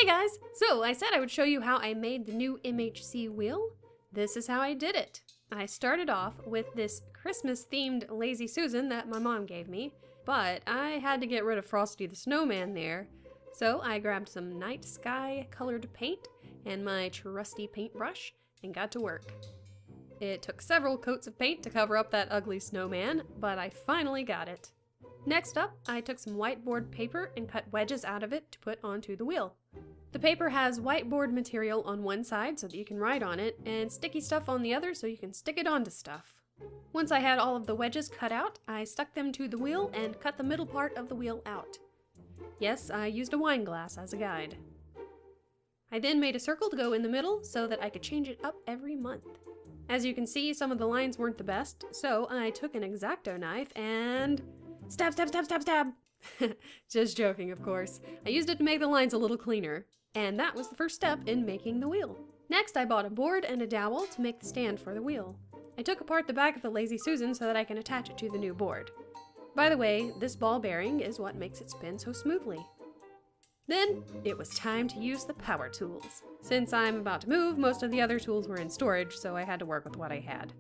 Hey guys! So I said I would show you how I made the new MHC wheel. This is how I did it. I started off with this Christmas themed Lazy Susan that my mom gave me, but I had to get rid of Frosty the Snowman there. So I grabbed some night sky colored paint and my trusty paintbrush and got to work. It took several coats of paint to cover up that ugly snowman, but I finally got it. Next up, I took some whiteboard paper and cut wedges out of it to put onto the wheel. The paper has whiteboard material on one side so that you can write on it, and sticky stuff on the other so you can stick it onto stuff. Once I had all of the wedges cut out, I stuck them to the wheel and cut the middle part of the wheel out. Yes, I used a wine glass as a guide. I then made a circle to go in the middle so that I could change it up every month. As you can see, some of the lines weren't the best, so I took an X-Acto knife and stab, stab, stab, stab, stab. Just joking, of course. I used it to make the lines a little cleaner. And that was the first step in making the wheel. Next, I bought a board and a dowel to make the stand for the wheel. I took apart the back of the Lazy Susan so that I can attach it to the new board. By the way, this ball bearing is what makes it spin so smoothly. Then, it was time to use the power tools. Since I'm about to move, most of the other tools were in storage, so I had to work with what I had.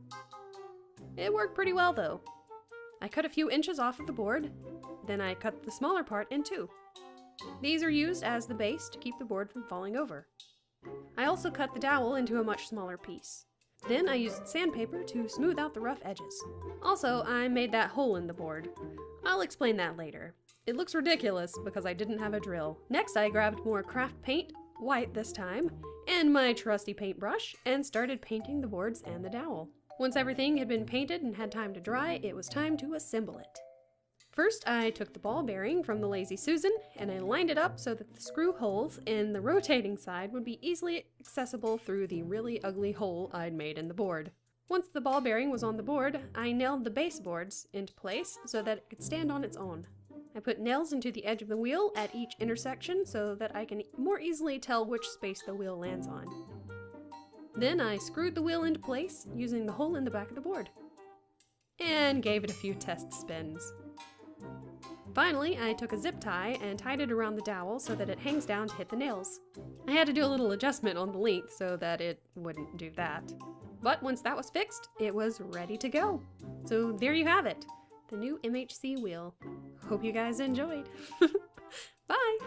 It worked pretty well, though. I cut a few inches off of the board, then I cut the smaller part in two. These are used as the base to keep the board from falling over. I also cut the dowel into a much smaller piece. Then I used sandpaper to smooth out the rough edges. Also, I made that hole in the board. I'll explain that later. It looks ridiculous because I didn't have a drill. Next, I grabbed more craft paint, white this time, and my trusty paintbrush, and started painting the boards and the dowel. Once everything had been painted and had time to dry, it was time to assemble it. First, I took the ball bearing from the Lazy Susan and I lined it up so that the screw holes in the rotating side would be easily accessible through the really ugly hole I'd made in the board. Once the ball bearing was on the board, I nailed the baseboards into place so that it could stand on its own. I put nails into the edge of the wheel at each intersection so that I can more easily tell which space the wheel lands on. Then I screwed the wheel into place using the hole in the back of the board and gave it a few test spins. Finally, I took a zip tie and tied it around the dowel so that it hangs down to hit the nails. I had to do a little adjustment on the length so that it wouldn't do that. But once that was fixed, it was ready to go. So there you have it, the new MHC wheel. Hope you guys enjoyed. Bye!